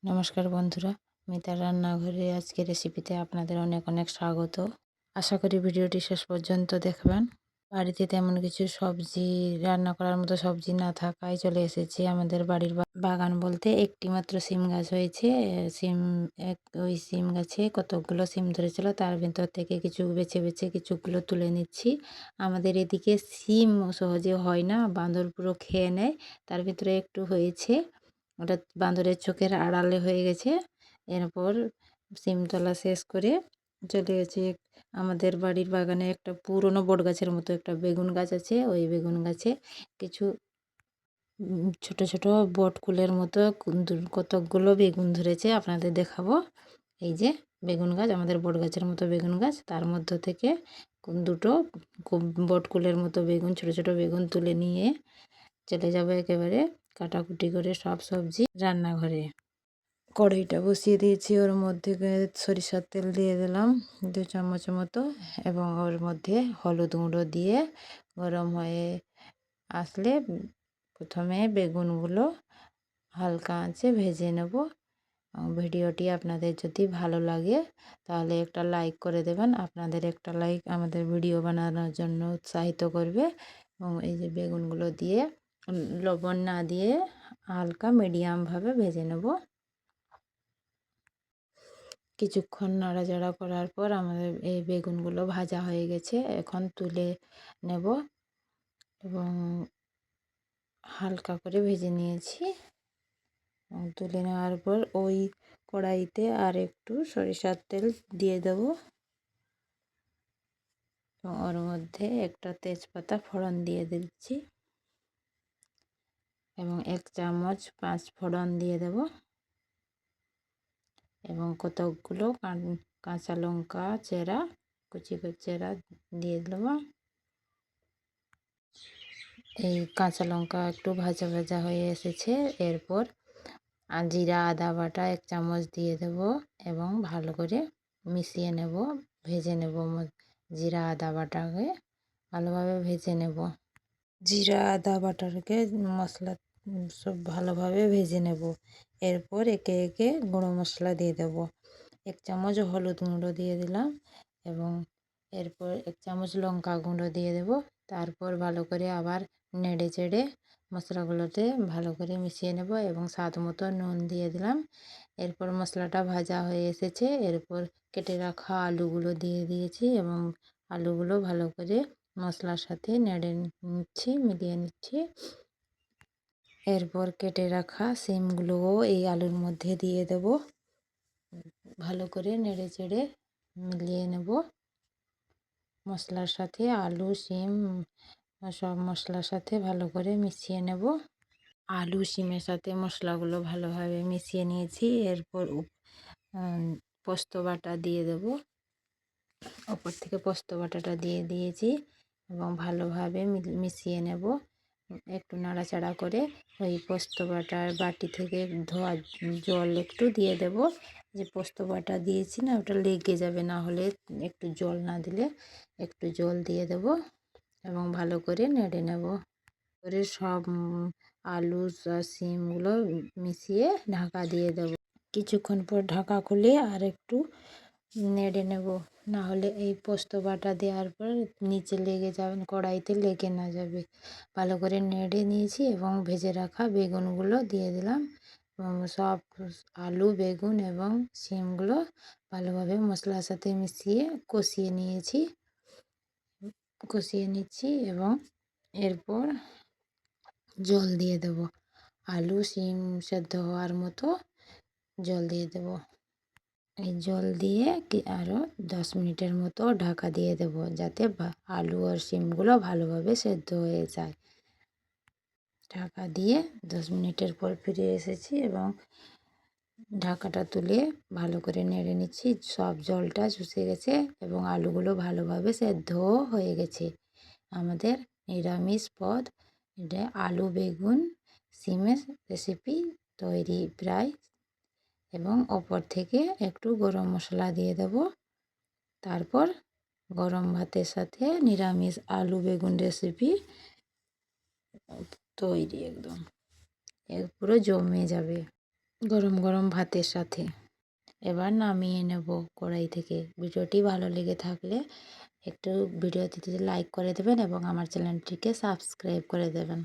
নমস্কার বন্ধুরা, মিতার রান্নাঘরে আজকের রেসিপিতে আপনাদের অনেক অনেক স্বাগত। আশা করি ভিডিওটি শেষ পর্যন্ত দেখবেন। বাড়িতে তেমন কিছু সবজি রান্না করার মতো সবজি না থাকায় চলে এসেছি আমাদের বাড়ির বাগান বলতে একটি মাত্র সিম গাছ হয়েছে। সিম ওই সিম গাছে কতকগুলো সিম ধরেছিল, তার ভিতর থেকে কিছু বেছে বেছে কিছুগুলো তুলে নিচ্ছি। আমাদের এদিকে সিম সহজে হয় না, বাঁদর পুরো খেয়ে নেয়। তার ভিতরে একটু হয়েছে, ওটা বাঁদরের চোখের আড়ালে হয়ে গেছে। এরপর সিম তোলা শেষ করে চলে গেছি আমাদের বাড়ির বাগানে একটা পুরনো বট গাছের মতো একটা বেগুন গাছ আছে। ওই বেগুন গাছে কিছু ছোট ছোট বটকুলের মতো কতকগুলো বেগুন ধরেছে, আপনাদের দেখাবো। এই যে বেগুন গাছ, আমাদের বট গাছের মতো বেগুন গাছ, তার মধ্য থেকে দুটো বটকুলের মতো বেগুন, ছোট ছোট বেগুন তুলে নিয়ে চলে যাবো একেবারে কাটাকুটি করে সব সবজি রান্নাঘরে। কড়াইটা বসিয়ে দিয়েছি, ওর মধ্যে সরিষার তেল দিয়ে দিলাম 2 চামচ মতো, এবং ওর মধ্যে হলুদ গুঁড়ো দিয়ে গরম হয়ে আসলে প্রথমে বেগুনগুলো হালকা আঁচে ভেজে নেব। ভিডিওটি আপনাদের যদি ভালো লাগে তাহলে একটা লাইক করে দেবেন। আপনাদের একটা লাইক আমাদের ভিডিও বানানোর জন্য উৎসাহিত করবে। এবং এই যে বেগুনগুলো দিয়ে লবণ না দিয়ে হালকা মিডিয়ামভাবে ভেজে নেব। কিছুক্ষণ নাড়াচাড়া করার পর আমাদের এই বেগুনগুলো ভাজা হয়ে গেছে, এখন তুলে নেব এবং হালকা করে ভেজে নিয়েছি। তুলে নেওয়ার পর ওই কড়াইতে আর একটু সরিষার তেল দিয়ে দেব, ওর মধ্যে একটা তেজপাতা ফোড়ন দিয়ে দিচ্ছি এবং 1 চামচ 5 ফোড়ন দিয়ে দেব এবং কতকগুলো কাঁচা লঙ্কা চেরা কুচি চেরা দিয়ে দেবো। এই কাঁচা লঙ্কা একটু ভাজা ভাজা হয়ে এসেছে, এরপর জিরা আদা বাটা 1 চামচ দিয়ে দেব এবং ভালো করে মিশিয়ে নেব, ভেজে নেব। জিরা আদা বাটাকে ভালোভাবে ভেজে নেব। জিরা আদা বাটাকে মশলা সব ভালোভাবে ভেজে নেব। এরপর একে একে গুঁড়ো মশলা দিয়ে দেব। 1 চামচ হলুদ গুঁড়ো দিয়ে দিলাম এবং এরপর 1 চামচ লঙ্কা গুঁড়ো দিয়ে দেব। তারপর ভালো করে আবার নেড়ে চেড়ে মশলাগুলোতে ভালো করে মিশিয়ে নেব এবং স্বাদ মতো নুন দিয়ে দিলাম। এরপর মশলাটা ভাজা হয়ে এসেছে, এরপর কেটে রাখা আলুগুলো দিয়ে দিয়েছি এবং আলুগুলো ভালো করে মশলার সাথে নেড়ে নিচ্ছি, মিলিয়ে নিচ্ছি। এরপর কেটে রাখা সিমগুলোও এই আলুর মধ্যে দিয়ে দেব, ভালো করে নেড়ে চেড়ে মিলিয়ে নেব মশলার সাথে। আলু সিম সব মশলার সাথে ভালো করে মিশিয়ে নেব। আলু সিমের সাথে মশলাগুলো ভালোভাবে মিশিয়ে নিয়েছি। এরপর পোস্ত বাটা দিয়ে দেব, ওপর থেকে পোস্ত বাটাটা দিয়ে দিয়েছি এবং ভালোভাবে মিশিয়ে নেব। একটু নাড়াচাড়া করে ওই পোস্ত বাটার বাটি থেকে ধোয়া জল একটু দিয়ে দেব, যে পোস্ত বাটা দিয়েছি না, ওটা লেগে যাবে, না হলে একটু জল না দিলে একটু জল দিয়ে দেব এবং ভালো করে নেড়ে নেব। করে সব আলু আর সিমগুলো মিশিয়ে ঢাকা দিয়ে দেব। কিছুক্ষণ পর ঢাকা খুলে আর একটু নেড়ে নেব, না হলে এই পোস্ত বাটা দেওয়ার পর নিচে লেগে যাবে, কড়াইতে লেগে না যাবে। ভালো করে নেড়ে নিয়েছি এবং ভেজে রাখা বেগুনগুলো দিয়ে দিলাম এবং সব আলু বেগুন এবং সিমগুলো ভালোভাবে মশলার সাথে মিশিয়ে কষিয়ে নিচ্ছি এবং এরপর জল দিয়ে দেব। আলু সিম সেদ্ধ হওয়ার মতো জল দিয়ে দেব। এই জল দিয়ে আরও 10 মিনিটের মতো ঢাকা দিয়ে দেব, যাতে আলু আর সিমগুলো ভালোভাবে সেদ্ধ হয়ে যায়। ঢাকা দিয়ে 10 মিনিটের পর ফিরে এসেছি এবং ঢাকাটা তুলে ভালো করে নেড়ে নিচ্ছি। সব জলটা শুষে গেছে এবং আলুগুলো ভালোভাবে সেদ্ধও হয়ে গেছে। আমাদের নিরামিষ পদ, এটা আলু বেগুন সিমের রেসিপি তৈরি প্রায়। এবং ওপর থেকে একটু গরম মশলা দিয়ে দেব। তারপর গরম ভাতের সাথে নিরামিষ আলু বেগুন রেসিপি তৈরি, একদম পুরো জমে যাবে। গরম গরম ভাতের সাথে। এবার নামিয়ে নেব কড়াই থেকে। ভিডিওটি ভালো লেগে থাকলে একটু ভিডিওটিতে লাইক করে দেবেন এবং আমার চ্যানেলটিকে সাবস্ক্রাইব করে দেবেন।